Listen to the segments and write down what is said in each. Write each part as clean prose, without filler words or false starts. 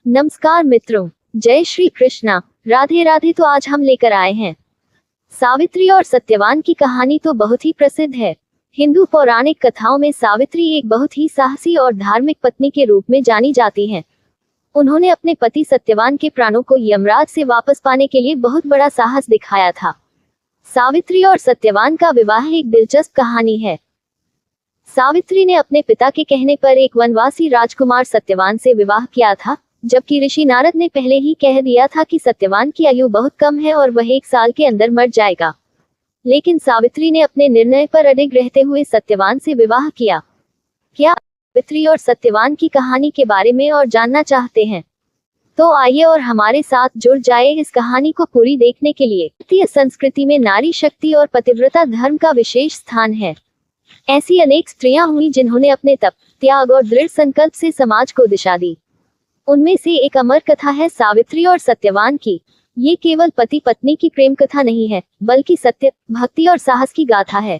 नमस्कार मित्रों, जय श्री कृष्णा, राधे राधे। तो आज हम लेकर आए हैं सावित्री और सत्यवान की कहानी। तो बहुत ही प्रसिद्ध है। हिंदू पौराणिक कथाओं में सावित्री एक बहुत ही साहसी और धार्मिक पत्नी के रूप में जानी जाती हैं। उन्होंने अपने पति सत्यवान के प्राणों को यमराज से वापस पाने के लिए बहुत बड़ा साहस दिखाया था। सावित्री और सत्यवान का विवाह एक दिलचस्प कहानी है। सावित्री ने अपने पिता के कहने पर एक वनवासी राजकुमार सत्यवान से विवाह किया था, जबकि ऋषि नारद ने पहले ही कह दिया था कि सत्यवान की आयु बहुत कम है और वह 1 साल के अंदर मर जाएगा। लेकिन सावित्री ने अपने निर्णय पर अडिग रहते हुए सत्यवान से विवाह किया। क्या सावित्री और सत्यवान की कहानी के बारे में और जानना चाहते हैं? तो आइए और हमारे साथ जुड़ जाए इस कहानी को पूरी देखने के लिए। भारतीय संस्कृति में नारी शक्ति और पतिव्रता धर्म का विशेष स्थान है। ऐसी अनेक स्त्रियां हुई जिन्होंने अपने तप, त्याग और दृढ़ संकल्प से समाज को दिशा दी। उनमें से एक अमर कथा है सावित्री और सत्यवान की। ये केवल पति पत्नी की प्रेम कथा नहीं है, बल्कि सत्य, भक्ति और साहस की गाथा है।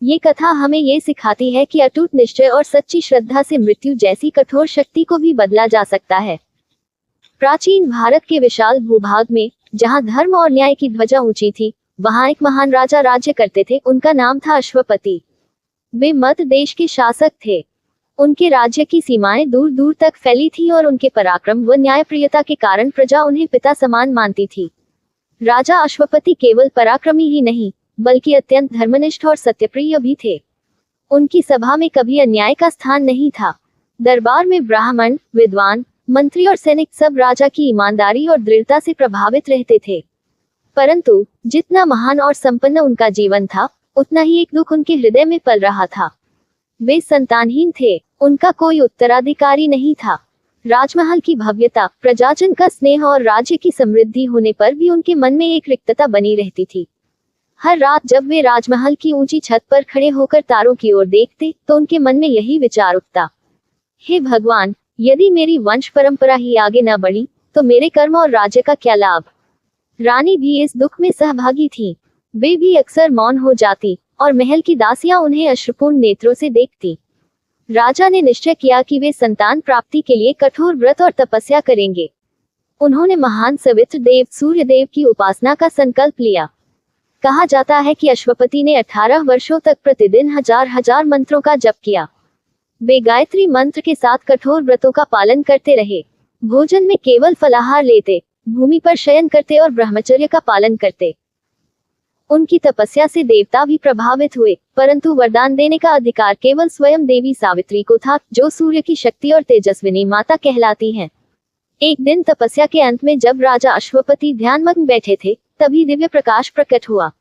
ये कथा हमें ये सिखाती है कि अटूट निश्चय और सच्ची श्रद्धा से मृत्यु जैसी कठोर शक्ति को भी बदला जा सकता है। प्राचीन भारत के विशाल भूभाग में, जहाँ धर्म और न्याय की ध्वजा ऊंची थी, वहाँ एक महान राजा राज्य करते थे। उनका नाम था अश्वपति। वे मध्य देश के शासक थे। उनके राज्य की सीमाएं दूर दूर तक फैली थी और उनके पराक्रम व न्यायप्रियता के कारण प्रजा उन्हें पिता समान मानती थी। राजा अश्वपति केवल पराक्रमी ही नहीं, बल्कि अत्यंत धर्मनिष्ठ और सत्यप्रिय भी थे। उनकी सभा में कभी अन्याय का स्थान नहीं था। दरबार में ब्राह्मण, विद्वान, मंत्री और सैनिक सब राजा की ईमानदारी और दृढ़ता से प्रभावित रहते थे। परंतु जितना महान और संपन्न उनका जीवन था, उतना ही एक दुख उनके हृदय में पल रहा था। वे संतानहीन थे। उनका कोई उत्तराधिकारी नहीं था। राजमहल की भव्यता, प्रजाजन का स्नेह और राज्य की समृद्धि होने पर भी उनके मन में एक रिक्तता बनी रहती थी। हर रात जब वे राजमहल की ऊंची छत पर खड़े होकर तारों की ओर देखते, तो उनके मन में यही विचार उठता, हे भगवान, यदि मेरी वंश परंपरा ही आगे न बढ़ी, तो मेरे कर्म और राज्य का क्या लाभ। रानी भी इस दुख में सहभागी थी। वे भी अक्सर मौन हो जाती और महल की दासियां उन्हें अश्रुपूर्ण नेत्रों से देखती। राजा ने निश्चय किया कि वे संतान प्राप्ति के लिए कठोर व्रत और तपस्या करेंगे। उन्होंने महान सवित्र देव सूर्य देव की उपासना का संकल्प लिया। कहा जाता है कि अश्वपति ने 18 वर्षों तक प्रतिदिन हजार मंत्रों का जप किया। वे गायत्री मंत्र के साथ कठोर व्रतों का पालन करते रहे। भोजन में केवल फलाहार लेते, भूमि पर शयन करते और ब्रह्मचर्य का पालन करते। उनकी तपस्या से देवता भी प्रभावित हुए, परंतु वरदान देने का अधिकार केवल स्वयं देवी सावित्री को था, जो सूर्य की शक्ति और तेजस्विनी माता कहलाती हैं। एक दिन तपस्या के अंत में जब राजा अश्वपति ध्यानमग्न बैठे थे, तभी दिव्य प्रकाश प्रकट हुआ।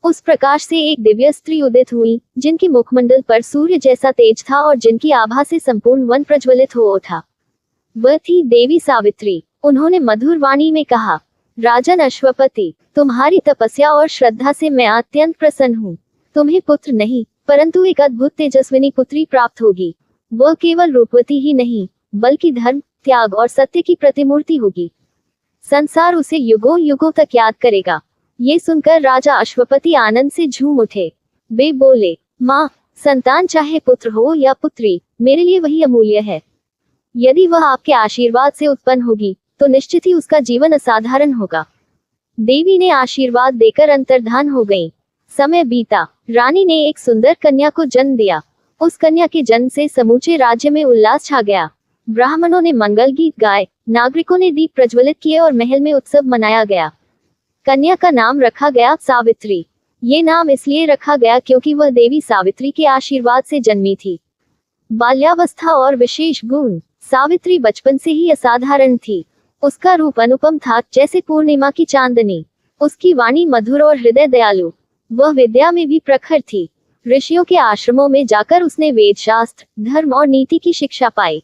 उस प्रकाश से एक दिव्य स्त्री उदित हुई, जिनके मुखमंडल पर सूर्य जैसा तेज था और जिनकी आभा से संपूर्ण वन प्रज्वलित हो उठा। वह थी देवी सावित्री। उन्होंने मधुर वाणी में कहा, राजन अश्वपति, तुम्हारी तपस्या और श्रद्धा से मैं अत्यंत प्रसन्न हूँ। तुम्हें पुत्र नहीं, परंतु एक अद्भुत तेजस्विनी पुत्री प्राप्त होगी। वह केवल रूपवती ही नहीं, बल्कि धर्म, त्याग और सत्य की प्रतिमूर्ति होगी। संसार उसे युगों युगों तक याद करेगा। ये सुनकर राजा अश्वपति आनंद से झूम उठे। वे बोले, माँ, संतान चाहे पुत्र हो या पुत्री, मेरे लिए वही अमूल्य है। यदि वह आपके आशीर्वाद से उत्पन्न होगी, तो निश्चित ही उसका जीवन असाधारण होगा। देवी ने आशीर्वाद देकर अंतर्धान हो गईं। समय बीता। रानी ने एक सुंदर कन्या को जन्म दिया। उस कन्या के जन्म से समूचे राज्य में उल्लास छा गया। ब्राह्मणों ने मंगल गीत गाए, नागरिकों ने दीप प्रज्वलित किए और महल में उत्सव मनाया गया। कन्या का नाम रखा गया सावित्री। ये नाम इसलिए रखा गया क्योंकि वह देवी सावित्री के आशीर्वाद से जन्मी थी। बाल्यावस्था और विशेष गुण। सावित्री बचपन से ही असाधारण थी। उसका रूप अनुपम था, जैसे पूर्णिमा की चांदनी। उसकी वाणी मधुर और हृदय दयालु। वह विद्या में भी प्रखर थी। ऋषियों के आश्रमों में जाकर उसने वेद शास्त्र, धर्म और नीति की शिक्षा पाई।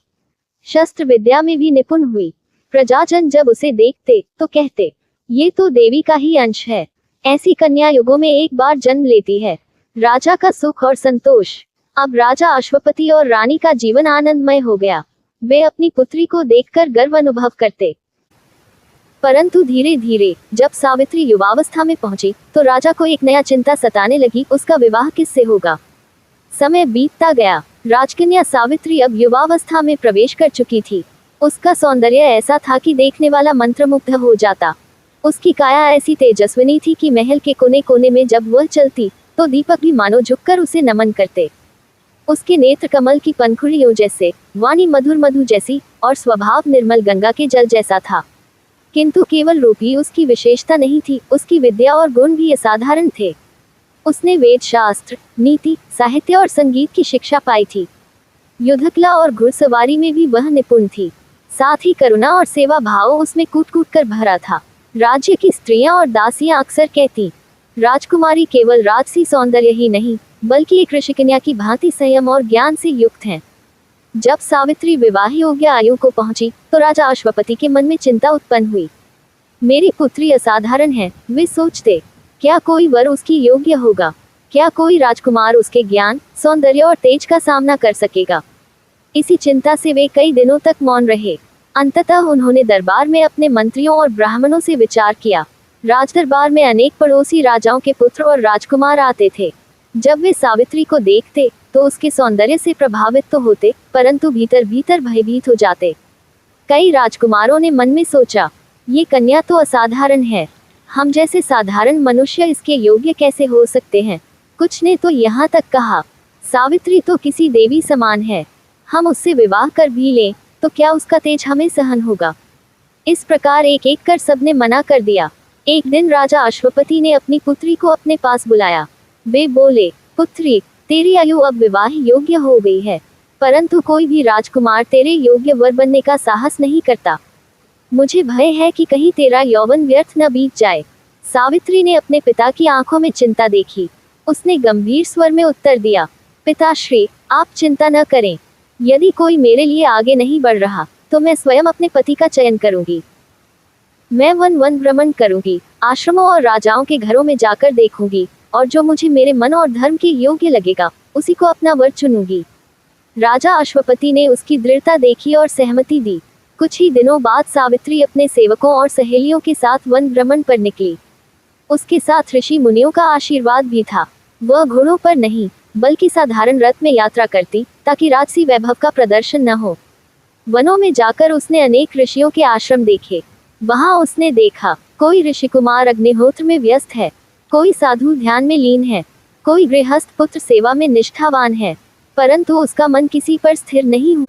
शस्त्र विद्या में भी निपुण हुई। प्रजाजन जब उसे देखते तो कहते, ये तो देवी का ही अंश है। ऐसी कन्या युगों में एक बार जन्म लेती है। राजा का सुख और संतोष। अब राजा अश्वपति और रानी का जीवन आनंदमय हो गया। वे अपनी पुत्री को देखकर गर्व अनुभव करते। परंतु धीरे धीरे जब सावित्री युवावस्था में पहुंची, तो राजा को एक नया चिंता सताने लगी, उसका विवाह किससे होगा। समय बीतता गया। राजकन्या सावित्री अब युवावस्था में प्रवेश कर चुकी थी। उसका सौंदर्य ऐसा था कि देखने वाला मंत्रमुग्ध हो जाता। उसकी काया ऐसी तेजस्विनी थी कि महल के कोने कोने में जब वह चलती तो दीपक भी मानो झुककर उसे नमन करते। उसके नेत्र कमल की पंखुड़ियों जैसे, वाणी मधुर मधु जैसी और स्वभाव निर्मल गंगा के जल जैसा था। किंतु केवल रूप ही उसकी विशेषता नहीं थी, उसकी विद्या और गुण भी असाधारण थे। उसने वेद शास्त्र, नीति, साहित्य और संगीत की शिक्षा पाई थी। युद्धकला और घुड़सवारी में भी वह निपुण थी। साथ ही करुणा और सेवा भाव उसमें कूट कूट कर भरा था। राज्य की स्त्रियां और दासियां अक्सर कहती, राजकुमारी केवल राजसी सौंदर्य ही नहीं बल्कि एक ऋषिकन्या की भांति संयम और ज्ञान से युक्त हैं। जब सावित्री विवाह योग्य आयु को पहुंची तो राजा अश्वपति के मन में चिंता उत्पन्न हुई। मेरी पुत्री असाधारण है, वे सोचते, क्या कोई वर उसकी योग्य होगा? क्या कोई राजकुमार उसके ज्ञान, सौंदर्य और तेज का सामना कर सकेगा? इसी चिंता से वे कई दिनों तक मौन रहे। अंततः उन्होंने दरबार में अपने मंत्रियों और ब्राह्मणों से विचार किया। राजदरबार में अनेक पड़ोसी राजाओं के पुत्र और राजकुमार आते थे। जब वे सावित्री को देखते तो उसके सौंदर्य से प्रभावित तो होते, परंतु भीतर भीतर भयभीत हो जाते। कई राजकुमारों ने मन में सोचा, ये कन्या तो असाधारण है, हम जैसे साधारण मनुष्य इसके योग्य कैसे हो सकते हैं? कुछ ने तो यहाँ तक कहा, सावित्री तो किसी देवी समान है, हम उससे विवाह कर भी लें तो क्या उसका तेज हमें सहन होगा? इस प्रकार एक एक कर सबने मना कर दिया। एक दिन राजा अश्वपति ने अपनी पुत्री को अपने पास बुलाया। वे बोले, पुत्री, तेरी आयु अब विवाह योग्य हो गई है, परंतु कोई भी राजकुमार तेरे योग्य वर बनने का साहस नहीं करता। मुझे भय है कि कहीं तेरा यौवन व्यर्थ न बीत जाए। सावित्री ने अपने पिता की आंखों में चिंता देखी। उसने गंभीर स्वर में उत्तर दिया, पिताश्री, आप चिंता न करें। यदि कोई मेरे लिए आगे नहीं बढ़ रहा तो मैं स्वयं अपने पति का चयन करूंगी। मैं वन वन भ्रमण करूंगी, आश्रमों और राजाओं के घरों में जाकर देखूंगी और जो मुझे मेरे मन और धर्म के योग्य लगेगा उसी को अपना वर चुनूंगी। राजा अश्वपति ने उसकी दृढ़ता देखी और सहमति दी। कुछ ही दिनों बाद सावित्री अपने सेवकों और सहेलियों के साथ वन भ्रमण पर निकली। उसके साथ ऋषि मुनियों का आशीर्वाद भी था। वह घोड़ों पर नहीं बल्कि साधारण रथ में यात्रा करती ताकि राजसी वैभव का प्रदर्शन न हो। वनों में जाकर उसने अनेक ऋषियों के आश्रम देखे। वहां उसने देखा, कोई ऋषिकुमार अग्निहोत्र में व्यस्त है, कोई साधु ध्यान में लीन है, कोई गृहस्थ पुत्र सेवा में निष्ठावान है, परंतु उसका मन किसी पर स्थिर नहीं हुआ।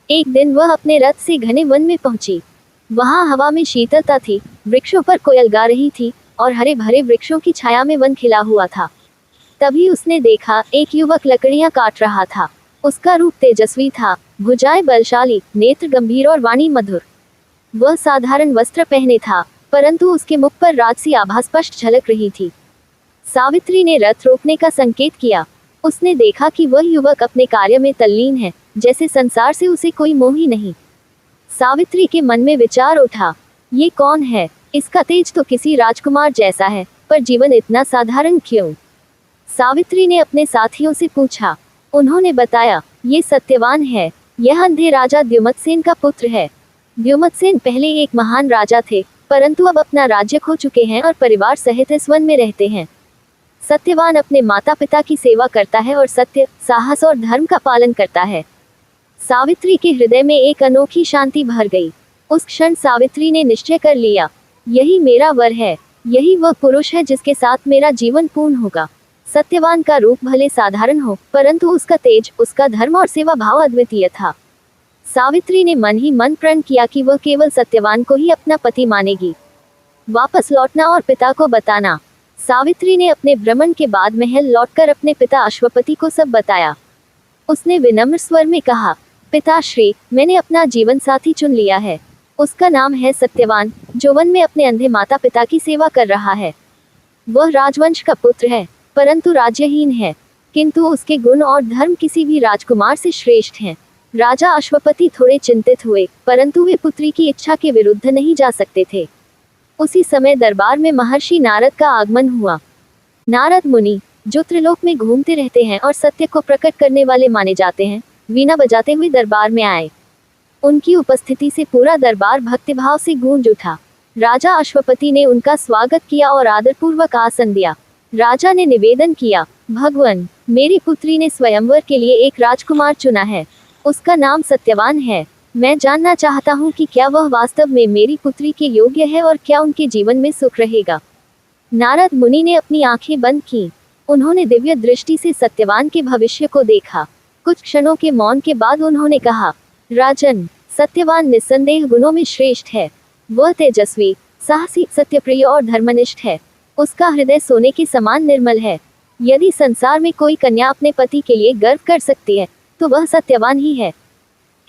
एक दिन वह अपने रथ से घने वन में पहुंची। वहां हवा में शीतलता थी, वृक्षों पर कोयल गा रही थी और हरे भरे वृक्षों की छाया में वन खिला हुआ था। तभी उसने देखा, एक युवक लकड़ियां काट रहा था। उसका रूप तेजस्वी था, भुजाएं बलशाली, नेत्र गंभीर और वाणी मधुर। वह साधारण वस्त्र पहने था, परंतु उसके मुख पर राजसी आभा स्पष्ट झलक रही थी। सावित्री ने रथ रोकने का संकेत किया। उसने देखा कि वह युवक अपने कार्य में तल्लीन है, जैसे संसार से उसे कोई मोह ही नहीं। सावित्री के मन में विचार उठा, ये कौन है? इसका तेज तो किसी राजकुमार जैसा है, पर जीवन इतना साधारण क्यों? सावित्री ने अपने साथियों से पूछा। उन्होंने बताया, ये सत्यवान है, यह अंधे राजा द्युमत्सेन का पुत्र है। द्युमत्सेन पहले एक महान राजा थे, परंतु अब अपना राज्य खो चुके हैं और परिवार सहित इस वन में रहते हैं। सत्यवान अपने माता पिता की सेवा करता है और सत्य, साहस और धर्म का पालन करता है। सावित्री के हृदय में एक अनोखी शांति भर गई। उस क्षण सावित्री ने निश्चय कर लिया, यही मेरा वर है, यही वह पुरुष है जिसके साथ मेरा जीवन पूर्ण होगा। सत्यवान का रूप भले साधारण हो, परंतु उसका तेज, उसका धर्म और सेवा भाव अद्वितीय था। सावित्री ने मन ही मन प्रण किया कि वह केवल सत्यवान को ही अपना पति मानेगी। वापस लौटना और पिता को बताना। सावित्री ने अपने भ्रमण के बाद महल लौटकर अपने पिता अश्वपति को सब बताया। उसने विनम्र स्वर में कहा, पिताश्री, मैंने अपना जीवन साथी चुन लिया है। उसका नाम है सत्यवान, जो वन में अपने अंधे माता पिता की सेवा कर रहा है। वह राजवंश का पुत्र है, परंतु राज्यहीन है, किंतु उसके गुण और धर्म किसी भी राजकुमार से श्रेष्ठ हैं। राजा अश्वपति थोड़े चिंतित हुए, परंतु वे पुत्री की इच्छा के विरुद्ध नहीं जा सकते थे। उसी समय दरबार में महर्षि नारद का आगमन हुआ। नारद मुनि, जो त्रिलोक में घूमते रहते हैं और सत्य को प्रकट करने वाले माने जाते हैं, वीणा बजाते हुए दरबार में आए। उनकी उपस्थिति से पूरा दरबार भक्तिभाव से गूंज उठा। राजा अश्वपति ने उनका स्वागत किया और आदरपूर्वक आसन दिया। राजा ने निवेदन किया, भगवान, मेरी पुत्री ने स्वयंवर के लिए एक राजकुमार चुना है। उसका नाम सत्यवान है। मैं जानना चाहता हूँ कि क्या वह वास्तव में मेरी पुत्री के योग्य है और क्या उनके जीवन में सुख रहेगा। नारद मुनि ने अपनी आंखें बंद की। उन्होंने दिव्य दृष्टि से सत्यवान के भविष्य को देखा। कुछ क्षणों के मौन के बाद उन्होंने कहा, राजन, सत्यवान निस्संदेह गुणों में श्रेष्ठ है। वह तेजस्वी, साहसी, सत्यप्रिय और धर्मनिष्ठ है। उसका हृदय सोने के समान निर्मल है। यदि संसार में कोई कन्या अपने पति के लिए गर्व कर सकती है तो वह सत्यवान ही है।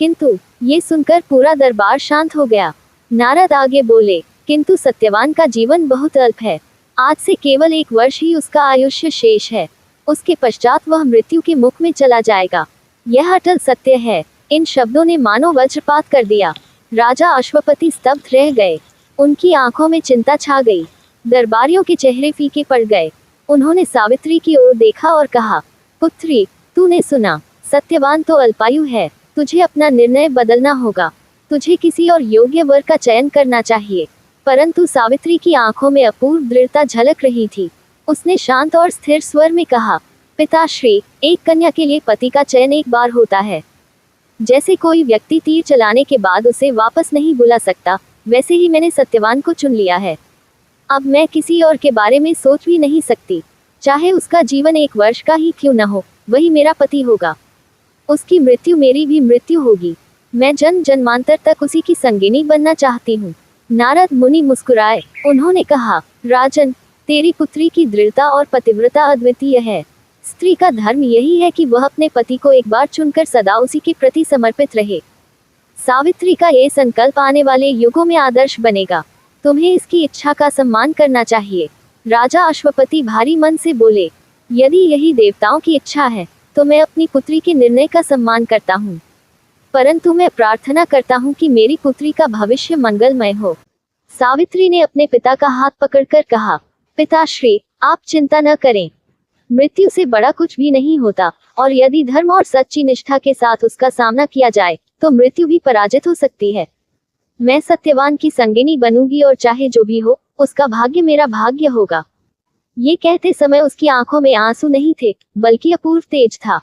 किंतु ये सुनकर पूरा दरबार शांत हो गया। नारद आगे बोले, किंतु सत्यवान का जीवन बहुत अल्प है। आज से केवल 1 वर्ष ही उसका आयुष्य शेष है। उसके पश्चात वह मृत्यु के मुख में चला जाएगा। यह अटल सत्य है। इन शब्दों ने मानो वज्रपात कर दिया। राजा अश्वपति स्तब्ध रह गए। उनकी आंखों में चिंता छा गई। दरबारियों के चेहरे फीके पड़ गए। उन्होंने सावित्री की ओर देखा और कहा, पुत्री, तूने सुना, सत्यवान तो अल्पायु है। तुझे अपना निर्णय बदलना होगा। तुझे किसी और योग्य वर का चयन करना चाहिए। परंतु सावित्री की आंखों में अपूर्व दृढ़ता झलक रही थी। उसने शांत और स्थिर स्वर में कहा, पिताश्री, एक कन्या के लिए पति का चयन एक बार होता है। जैसे कोई व्यक्ति तीर चलाने के बाद उसे वापस नहीं बुला सकता, वैसे ही मैंने सत्यवान को चुन लिया है। अब मैं किसी और के बारे में सोच भी नहीं सकती। चाहे उसका जीवन 1 वर्ष का ही क्यों न हो, वही मेरा पति होगा। उसकी मृत्यु मेरी भी मृत्यु होगी। मैं जन्म जन्मांतर तक उसी की संगिनी बनना चाहती हूँ। नारद मुनि मुस्कुराए। उन्होंने कहा, राजन, तेरी पुत्री की दृढ़ता और पतिव्रता अद्वितीय है। स्त्री का धर्म यही है कि वह अपने पति को एक बार चुनकर सदा उसी के प्रति समर्पित रहे। सावित्री का ये संकल्प आने वाले युगों में आदर्श बनेगा। तुम्हें इसकी इच्छा का सम्मान करना चाहिए। राजा अश्वपति भारी मन से बोले, यदि यही देवताओं की इच्छा है तो मैं अपनी पुत्री के निर्णय का सम्मान करता हूँ। परंतु मैं प्रार्थना करता हूँ कि मेरी पुत्री का भविष्य मंगलमय हो। सावित्री ने अपने पिता का हाथ पकड़कर कहा, पिताश्री, आप चिंता न करें। मृत्यु से बड़ा कुछ भी नहीं होता, और यदि धर्म और सच्ची निष्ठा के साथ उसका सामना किया जाए तो मृत्यु भी पराजित हो सकती है। मैं सत्यवान की संगिनी बनूंगी और चाहे जो भी हो, उसका भाग्य मेरा भाग्य होगा। ये कहते समय उसकी आंखों में आंसू नहीं थे, बल्कि अपूर्व तेज था,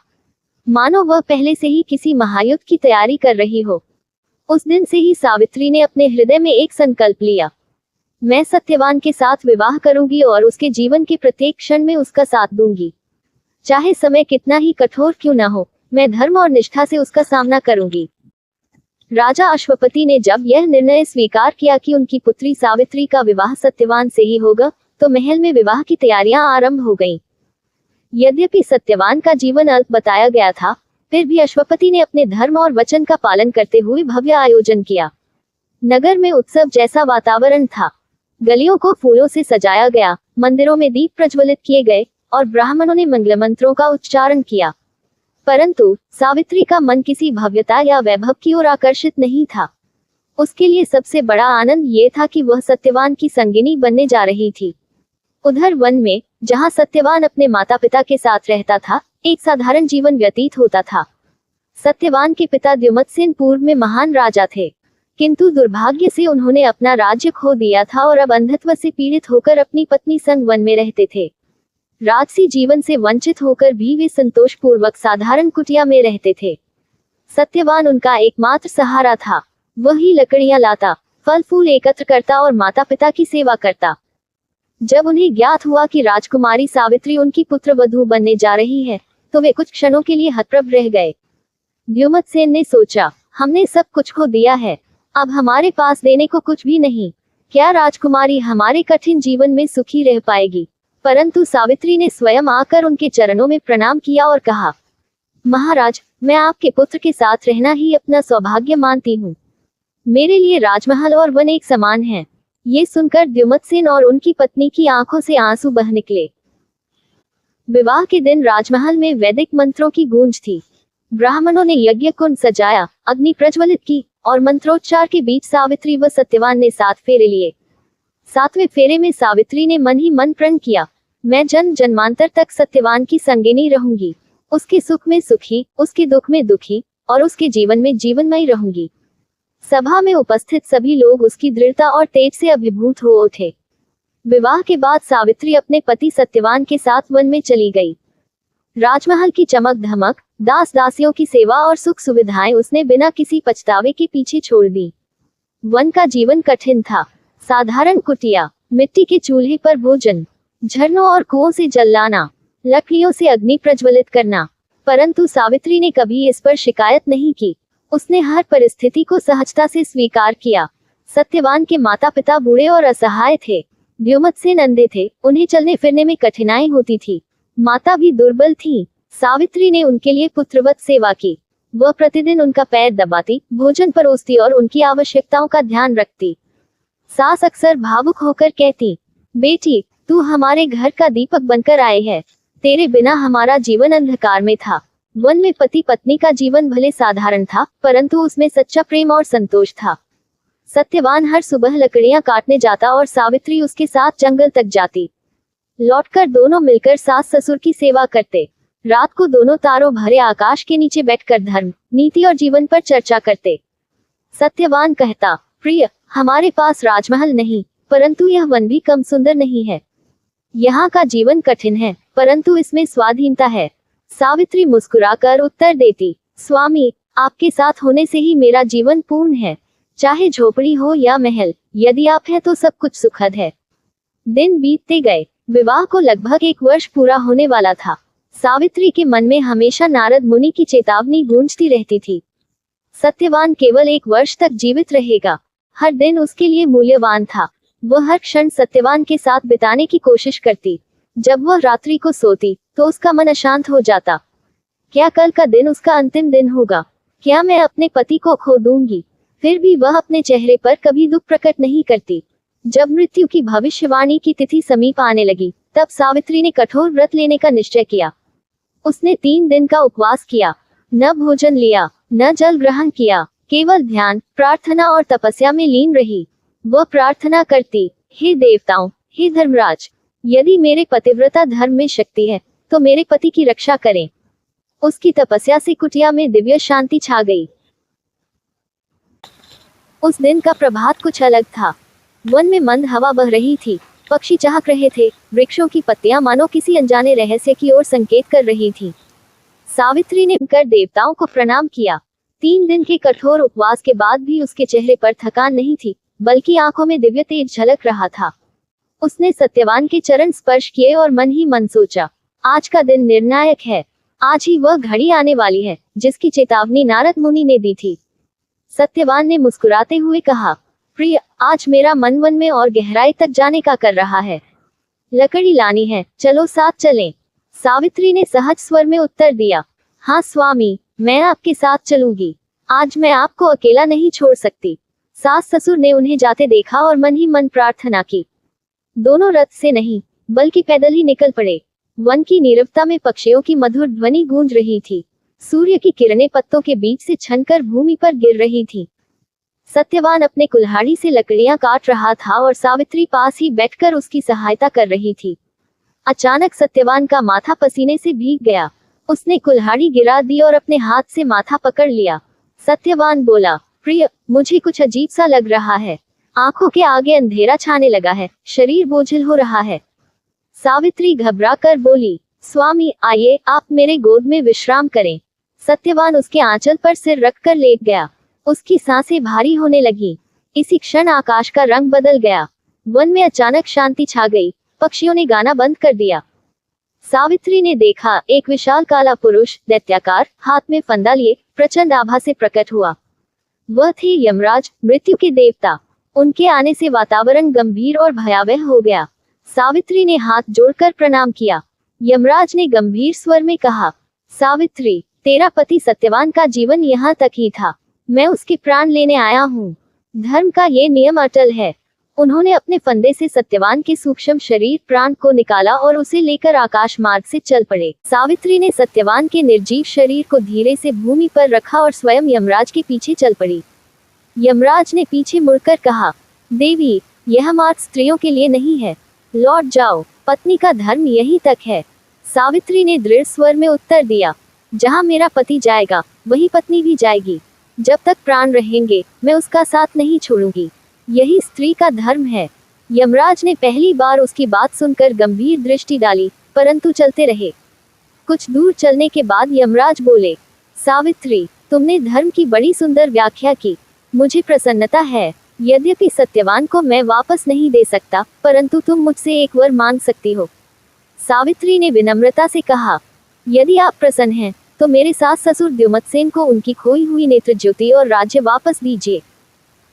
मानो वह पहले से ही किसी महायुद्ध की तैयारी कर रही हो। उस दिन से ही सावित्री ने अपने हृदय में एक संकल्प लिया, मैं सत्यवान के साथ विवाह करूंगी और उसके जीवन के प्रत्येक क्षण में उसका साथ दूंगी। चाहे समय कितना ही कठोर क्यों न हो, मैं धर्म और निष्ठा से उसका सामना करूंगी। राजा अश्वपति ने जब यह निर्णय स्वीकार किया कि उनकी पुत्री सावित्री का विवाह सत्यवान से ही होगा, तो महल में विवाह की तैयारियां आरंभ हो गईं। यद्यपि सत्यवान का जीवन अल्प बताया गया था, फिर भी अश्वपति ने अपने धर्म और वचन का पालन करते हुए भव्य आयोजन किया। नगर में उत्सव जैसा वातावरण था। गलियों को फूलों से सजाया गया, मंदिरों में दीप प्रज्वलित किए गए और ब्राह्मणों ने मंगल मंत्रों का उच्चारण किया। परंतु सावित्री का मन किसी भव्यता या वैभव की ओर आकर्षित नहीं था। उसके लिए सबसे बड़ा आनंद ये था कि वह सत्यवान की संगिनी बनने जा रही थी। उधर वन में, जहां सत्यवान अपने माता पिता के साथ रहता था, एक साधारण जीवन व्यतीत होता था। सत्यवान के पिता द्युमत्सेन पूर्व में महान राजा थे, किंतु दुर्भाग्य से उन्होंने अपना राज्य खो दिया था और अब अंधत्व से पीड़ित होकर अपनी पत्नी संग वन में रहते थे। राजसी जीवन से वंचित होकर भी वे संतोषपूर्वक साधारण कुटिया में रहते थे। सत्यवान उनका एकमात्र सहारा था। वही लकड़ियां लाता, फल फूल एकत्र करता और माता पिता की सेवा करता। जब उन्हें ज्ञात हुआ कि राजकुमारी सावित्री उनकी पुत्रवधू बनने जा रही है, तो वे कुछ क्षणों के लिए हतप्रभ रह गए। द्युमत्सेन ने सोचा, हमने सब कुछ खो दिया है, अब हमारे पास देने को कुछ भी नहीं। क्या राजकुमारी हमारे कठिन जीवन में सुखी रह पाएगी? परंतु सावित्री ने स्वयं आकर उनके चरणों में प्रणाम किया और कहा, महाराज, मैं आपके पुत्र के साथ रहना ही अपना सौभाग्य मानती हूँ। मेरे लिए राजमहल और वन एक समान हैं। ये सुनकर द्युमत्सेन और उनकी पत्नी की आंखों से आंसू बह निकले। विवाह के दिन राजमहल में वैदिक मंत्रों की गूंज थी। ब्राह्मणों ने यज्ञ कुंड सजाया, अग्नि प्रज्वलित की और मंत्रोच्चार के बीच सावित्री व सत्यवान ने 7 फेरे लिए। 7वें फेरे में सावित्री ने मन ही मन प्रण किया, मैं जन्म जन्मांतर तक सत्यवान की संगिनी रहूंगी। उसके सुख में सुखी, उसके दुख में दुखी और उसके जीवन में जीवनमयी रहूंगी। सभा में उपस्थित सभी लोग उसकी दृढ़ता और तेज से अभिभूत हो उठे। विवाह के बाद सावित्री अपने पति सत्यवान के साथ वन में चली गई। राजमहल की चमक धमक, दास दासियों की सेवा और सुख सुविधाएं उसने बिना किसी पछतावे के पीछे छोड़ दी। वन का जीवन कठिन था। साधारण कुटिया, मिट्टी के चूल्हे पर भोजन, झरनों और कुओं से जल लाना, लकड़ियों से अग्नि प्रज्वलित करना। परंतु सावित्री ने कभी इस पर शिकायत नहीं की। उसने हर परिस्थिति को सहजता से स्वीकार किया। सत्यवान के माता पिता बूढ़े और असहाय थे। द्युमत से नंदे थे, उन्हें चलने फिरने में कठिनाई होती थी। माता भी दुर्बल थी। सावित्री ने उनके लिए पुत्रवत सेवा की। वह प्रतिदिन उनका पैर दबाती, भोजन परोसती और उनकी आवश्यकताओं का ध्यान रखती। सास अक्सर भावुक होकर कहती, बेटी, तू हमारे घर का दीपक बनकर आए है। तेरे बिना हमारा जीवन अंधकार में था। वन में पति पत्नी का जीवन भले साधारण था, परंतु उसमें सच्चा प्रेम और संतोष था। सत्यवान हर सुबह लकड़ियां काटने जाता और सावित्री उसके साथ जंगल तक जाती। लौटकर दोनों मिलकर सास ससुर की सेवा करते। रात को दोनों तारों भरे आकाश के नीचे बैठकर धर्म, नीति और जीवन पर चर्चा करते। सत्यवान कहता, प्रिय, हमारे पास राजमहल नहीं, परंतु यह वन भी कम सुंदर नहीं है। यहाँ का जीवन कठिन है, परंतु इसमें स्वाधीनता है। सावित्री मुस्कुराकर उत्तर देती, स्वामी, आपके साथ होने से ही मेरा जीवन पूर्ण है। चाहे झोपड़ी हो या महल, यदि आप हैं तो सब कुछ सुखद है। दिन बीतते गए। विवाह को लगभग 1 वर्ष पूरा होने वाला था। सावित्री के मन में हमेशा नारद मुनि की चेतावनी गूंजती रहती थी। सत्यवान केवल 1 वर्ष तक जीवित रहेगा। हर दिन उसके लिए मूल्यवान था। वह हर क्षण सत्यवान के साथ बिताने की कोशिश करती। जब वह रात्रि को सोती तो उसका मन अशांत हो जाता। क्या कल का दिन उसका अंतिम दिन होगा? क्या मैं अपने पति को खो दूंगी? फिर भी वह अपने चेहरे पर कभी दुख प्रकट नहीं करती। जब मृत्यु की भविष्यवाणी की तिथि समीप आने लगी, तब सावित्री ने कठोर व्रत लेने का निश्चय किया। उसने 3 दिन का उपवास किया, न भोजन लिया, न जल ग्रहण किया, केवल ध्यान, प्रार्थना और तपस्या में लीन रही। वह प्रार्थना करती, हे देवताओं, हे धर्मराज, यदि मेरे पतिव्रता धर्म में शक्ति है तो मेरे पति की रक्षा करें। उसकी तपस्या से कुटिया में दिव्य शांति छा गई। उस दिन का प्रभात कुछ अलग था। वन में मंद हवा बह रही थी। पक्षी चहक रहे थे। वृक्षों की पत्तियां मानो किसी अनजाने रहस्य की ओर संकेत कर रही थी। सावित्री ने कर देवताओं को प्रणाम किया। 3 दिन के कठोर उपवास के बाद भी उसके चेहरे पर थकान नहीं थी, बल्कि आंखों में दिव्य तेज झलक रहा था। उसने सत्यवान के चरण स्पर्श किए और मन ही मन सोचा, आज का दिन निर्णायक है। आज ही वह घड़ी आने वाली है जिसकी चेतावनी नारद मुनि ने दी थी। सत्यवान ने मुस्कुराते हुए कहा, प्रिय, आज मेरा मन वन में और गहराई तक जाने का कर रहा है। लकड़ी लानी है, चलो साथ चलें। सावित्री ने सहज स्वर में उत्तर दिया, हाँ स्वामी, मैं आपके साथ चलूंगी। आज मैं आपको अकेला नहीं छोड़ सकती। सास ससुर ने उन्हें जाते देखा और मन ही मन प्रार्थना की। दोनों रथ से नहीं, बल्कि पैदल ही निकल पड़े। वन की नीरवता में पक्षियों की मधुर ध्वनि गूंज रही थी। सूर्य की किरणें पत्तों के बीच से छनकर भूमि पर गिर रही थी। सत्यवान अपने कुल्हाड़ी से लकड़ियां काट रहा था और सावित्री पास ही बैठकर उसकी सहायता कर रही थी। अचानक सत्यवान का माथा पसीने से भीग गया। उसने कुल्हाड़ी गिरा दी और अपने हाथ से माथा पकड़ लिया। सत्यवान बोला, प्रिय, मुझे कुछ अजीब सा लग रहा है। आंखों के आगे अंधेरा छाने लगा है, शरीर बोझिल हो रहा है। सावित्री घबरा कर बोली, स्वामी, आइए, आप मेरे गोद में विश्राम करें। सत्यवान उसके आंचल पर सिर रखकर लेट गया। उसकी सांसें भारी होने लगी। इसी क्षण आकाश का रंग बदल गया। वन में अचानक शांति छा गई। पक्षियों ने गाना बंद कर दिया। सावित्री ने देखा, एक विशाल काला पुरुष, दैत्याकार, हाथ में फंदा लिए, प्रचंड आभा से प्रकट हुआ। वह थे यमराज, मृत्यु के देवता। उनके आने से वातावरण गंभीर और भयावह हो गया। सावित्री ने हाथ जोड़कर प्रणाम किया। यमराज ने गंभीर स्वर में कहा, सावित्री, तेरा पति सत्यवान का जीवन यहाँ तक ही था। मैं उसके प्राण लेने आया हूँ। धर्म का ये नियम अटल है। उन्होंने अपने फंदे से सत्यवान के सूक्ष्म शरीर प्राण को निकाला और उसे लेकर आकाश मार्ग से चल पड़े। सावित्री ने सत्यवान के निर्जीव शरीर को धीरे से भूमि पर रखा और स्वयं यमराज के पीछे चल पड़ी। यमराज ने पीछे मुड़कर कहा, देवी, यह मार्ग स्त्रियों के लिए नहीं है। लौट जाओ, पत्नी का धर्म यहीं तक है। सावित्री ने दृढ़ स्वर में उत्तर दिया, जहाँ मेरा पति जाएगा वही पत्नी भी जाएगी। जब तक प्राण रहेंगे मैं उसका साथ नहीं छोड़ूंगी। यही स्त्री का धर्म है। यमराज ने पहली बार उसकी बात सुनकर गंभीर दृष्टि डाली, परंतु चलते रहे। कुछ दूर चलने के बाद यमराज बोले, सावित्री, तुमने धर्म की बड़ी सुंदर व्याख्या की, मुझे प्रसन्नता है। यद्यपि सत्यवान को मैं वापस नहीं दे सकता, परंतु तुम मुझसे एक वर मांग सकती हो। सावित्री ने विनम्रता से कहा, यदि आप प्रसन्न हैं, तो मेरे सास ससुर द्युमत्सेन को उनकी खोई हुई नेत्र ज्योति और राज्य वापस दीजिए।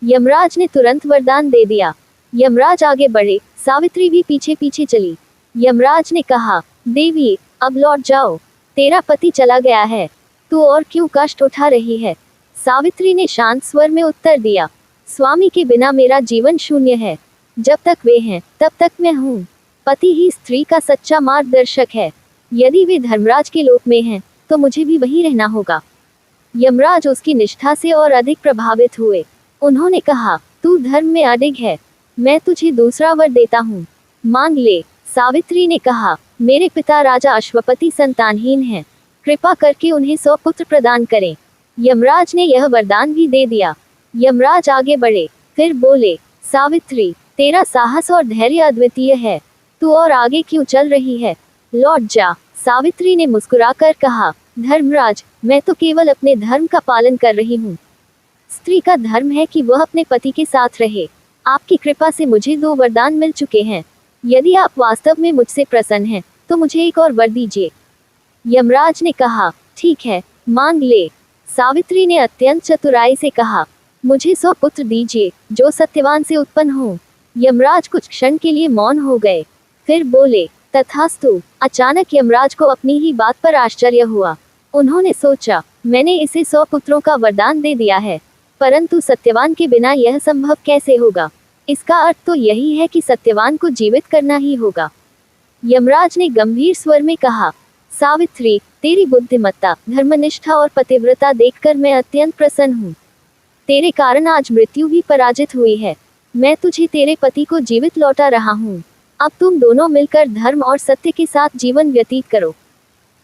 यमराज ने तुरंत वरदान दे दिया। यमराज आगे बढ़े, सावित्री भी पीछे पीछे चली। यमराज ने कहा, देवी, अब लौट जाओ, तेरा पति चला गया है, तू और क्यों कष्ट उठा रही है। सावित्री ने शांत स्वर में उत्तर दिया, स्वामी के बिना मेरा जीवन शून्य है, जब तक वे हैं तब तक मैं हूँ। पति ही स्त्री का सच्चा मार्गदर्शक है, यदि वे धर्मराज के लोक में हैं, तो मुझे भी वहीं रहना होगा। यमराज उसकी निष्ठा से और अधिक प्रभावित हुए। उन्होंने कहा, तू धर्म में अडिग है, मैं तुझे दूसरा वर देता हूँ, मांग ले। सावित्री ने कहा, मेरे पिता राजा अश्वपति संतानहीन हैं, कृपा करके उन्हें 100 पुत्र प्रदान करें। यमराज ने यह वरदान भी दे दिया। यमराज आगे बढ़े, फिर बोले, सावित्री, तेरा साहस और धैर्य अद्वितीय है, तू और आगे क्यों चल रही है, लौट जा। सावित्री ने मुस्कुराकर कहा, धर्मराज, मैं तो केवल अपने धर्म का पालन कर रही हूँ। स्त्री का धर्म है कि वह अपने पति के साथ रहे। आपकी कृपा से मुझे 2 वरदान मिल चुके हैं, यदि आप वास्तव में मुझसे प्रसन्न हैं, तो मुझे एक और वर दीजिए। यमराज ने कहा, ठीक है, मांग ले। सावित्री ने अत्यंत चतुराई से कहा, मुझे 100 पुत्र दीजिए, जो सत्यवान से उत्पन्न हो। यमराज कुछ क्षण के लिए मौन हो गए, फिर बोले, तथास्तु। अचानक यमराज को अपनी ही बात पर आश्चर्य हुआ। उन्होंने सोचा, मैंने इसे 100 पुत्रों का वरदान दे दिया है, परंतु सत्यवान के बिना यह संभव कैसे होगा। इसका अर्थ तो यही है कि सत्यवान को जीवित करना ही होगा। यमराज ने गंभीर स्वर में कहा, सावित्री, तेरी बुद्धिमत्ता, धर्मनिष्ठा और पतिव्रता देखकर मैं अत्यंत प्रसन्न हूँ। तेरे कारण आज मृत्यु भी पराजित हुई है। मैं तुझे तेरे पति को जीवित लौटा रहा हूँ। अब तुम दोनों मिलकर धर्म और सत्य के साथ जीवन व्यतीत करो।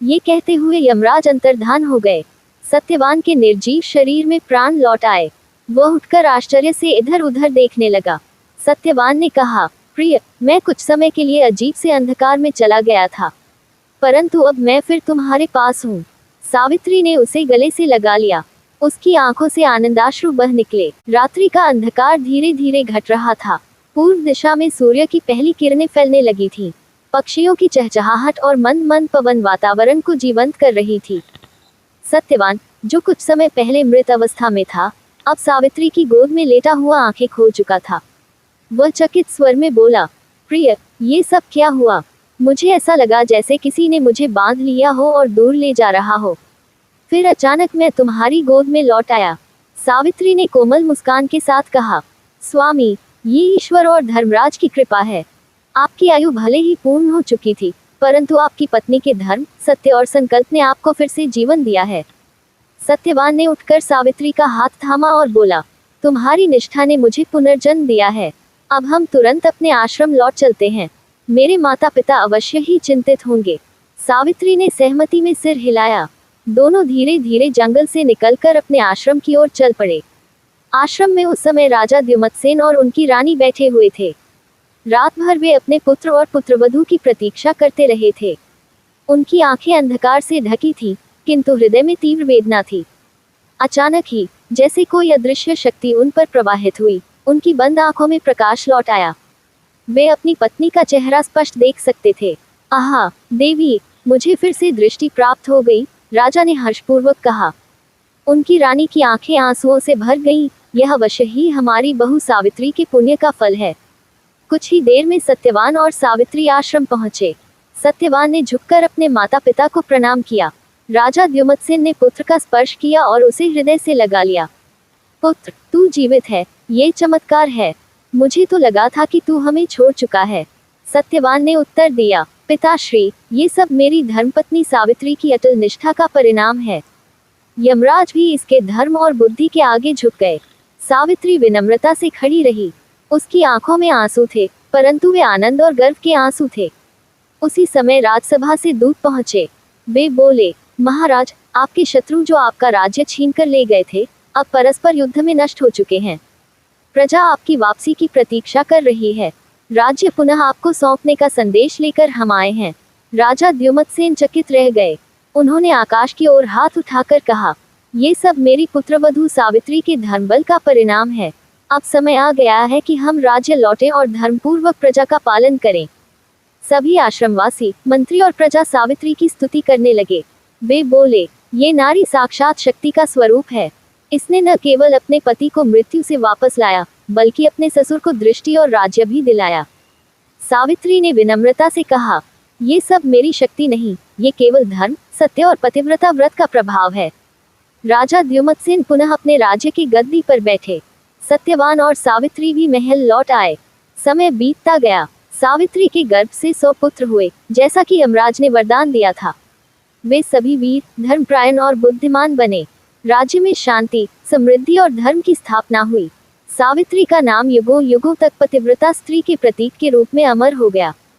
ये कहते हुए यमराज अंतर्धान हो गए। सत्यवान के निर्जीव शरीर में प्राण लौट आए। वह उठकर आश्चर्य से इधर उधर देखने लगा। सत्यवान ने कहा, प्रिय, मैं कुछ समय के लिए अजीब से अंधकार में चला गया था, परंतु अब मैं फिर तुम्हारे पास हूँ। सावित्री ने उसे गले से लगा लिया। उसकी आंखों से आनंदाश्रु बह निकले। रात्रि का अंधकार धीरे धीरे घट रहा था। पूर्व दिशा में सूर्य की पहली किरणें फैलने लगी थीं। पक्षियों की चहचहाहट और मंद मंद पवन वातावरण को जीवंत कर रही थी। सत्यवान, जो कुछ समय पहले मृत अवस्था में था, अब सावित्री की गोद में लेटा हुआ आंखें खोल चुका था। वह चकित स्वर में बोला, प्रिय, ये सब क्या हुआ। मुझे ऐसा लगा जैसे किसी ने मुझे बांध लिया हो और दूर ले जा रहा हो। फिर अचानक मैं तुम्हारी गोद में लौट आया। सावित्री ने कोमल मुस्कान के साथ कहा, स्वामी, ये ईश्वर और धर्मराज की कृपा है। आपकी आयु भले ही पूर्ण हो चुकी थी, परंतु आपकी पत्नी के धर्म, सत्य और संकल्प ने आपको फिर से जीवन दिया है। सत्यवान ने उठकर सावित्री का हाथ थामा और बोला, तुम्हारी निष्ठा ने मुझे पुनर्जन्म दिया है। अब हम तुरंत अपने आश्रम लौट चलते हैं। मेरे माता पिता अवश्य ही चिंतित होंगे। सावित्री ने सहमति में सिर हिलाया। दोनों धीरे धीरे जंगल से निकलकर अपने आश्रम की ओर चल पड़े। आश्रम में उस समय राजा द्युमत्सेन और उनकी रानी बैठे हुए थे। रात भर वे अपने पुत्र और पुत्रवधू की प्रतीक्षा करते रहे थे। उनकी आंखें अंधकार से ढकी थीं, किंतु हृदय में तीव्र वेदना थी। अचानक ही, जैसे कोई अदृश्य शक्ति उन पर प्रवाहित हुई, उनकी बंद आंखों में प्रकाश लौट आया। वे अपनी पत्नी का चेहरा स्पष्ट देख सकते थे। आहा, देवी, मुझे फिर से दृष्टि प्राप्त हो गई, राजा ने हर्षपूर्वक कहा। उनकी रानी की आंखें आंसुओं से भर गईं। यह अवश्य ही हमारी बहू सावित्री के पुण्य का फल है। कुछ ही देर में सत्यवान और सावित्री आश्रम पहुंचे। सत्यवान ने झुककर अपने माता पिता को प्रणाम किया। राजा द्युमत्सेन ने पुत्र का स्पर्श किया और उसे हृदय से लगा लिया। पुत्र, तू जीवित है, ये चमत्कार है। मुझे तो लगा था कि तू हमें छोड़ चुका है। सत्यवान ने उत्तर दिया, पिताश्री, ये सब मेरी धर्मपत्नी सावित्री की अटल निष्ठा का परिणाम है। यमराज भी इसके धर्म और बुद्धि के आगे झुक गए। सावित्री विनम्रता से खड़ी रही। उसकी आंखों में आंसू थे, परंतु वे आनंद और गर्व के आंसू थे। उसी समय राजसभा से दूत पहुंचे। वे बोले, महाराज, आपके शत्रु जो आपका राज्य छीनकर ले गए थे, अब परस्पर युद्ध में नष्ट हो चुके हैं। प्रजा आपकी वापसी की प्रतीक्षा कर रही है। राज्य पुनः आपको सौंपने का संदेश लेकर हम आए हैं। राजा द्युमत्सेन चकित रह गए। उन्होंने आकाश की ओर हाथ उठाकर कहा, ये सब मेरी पुत्रवधू सावित्री के धर्मबल का परिणाम है। अब समय आ गया है कि हम राज्य लौटें और धर्मपूर्वक प्रजा का पालन करें। सभी आश्रमवासी, मंत्री और प्रजा सावित्री की स्तुति करने लगे। वे बोले, ये नारी साक्षात शक्ति का स्वरूप है। इसने न केवल अपने पति को मृत्यु से वापस लाया, बल्कि अपने ससुर को दृष्टि और राज्य भी दिलाया। सावित्री ने विनम्रता से कहा, ये सब मेरी शक्ति नहीं, ये केवल धर्म, सत्य और पतिव्रता व्रत का प्रभाव है। राजा द्युमत्सेन पुनः अपने राज्य की गद्दी पर बैठे। सत्यवान और सावित्री भी महल लौट आए। समय बीतता गया। सावित्री के गर्भ से 100 पुत्र हुए, जैसा कि यमराज ने वरदान दिया था। वे सभी वीर, धर्मपरायण और बुद्धिमान बने। राज्य में शांति, समृद्धि और धर्म की स्थापना हुई। सावित्री का नाम युगों युगों तक पतिव्रता स्त्री के प्रतीक के रूप में अमर हो गया।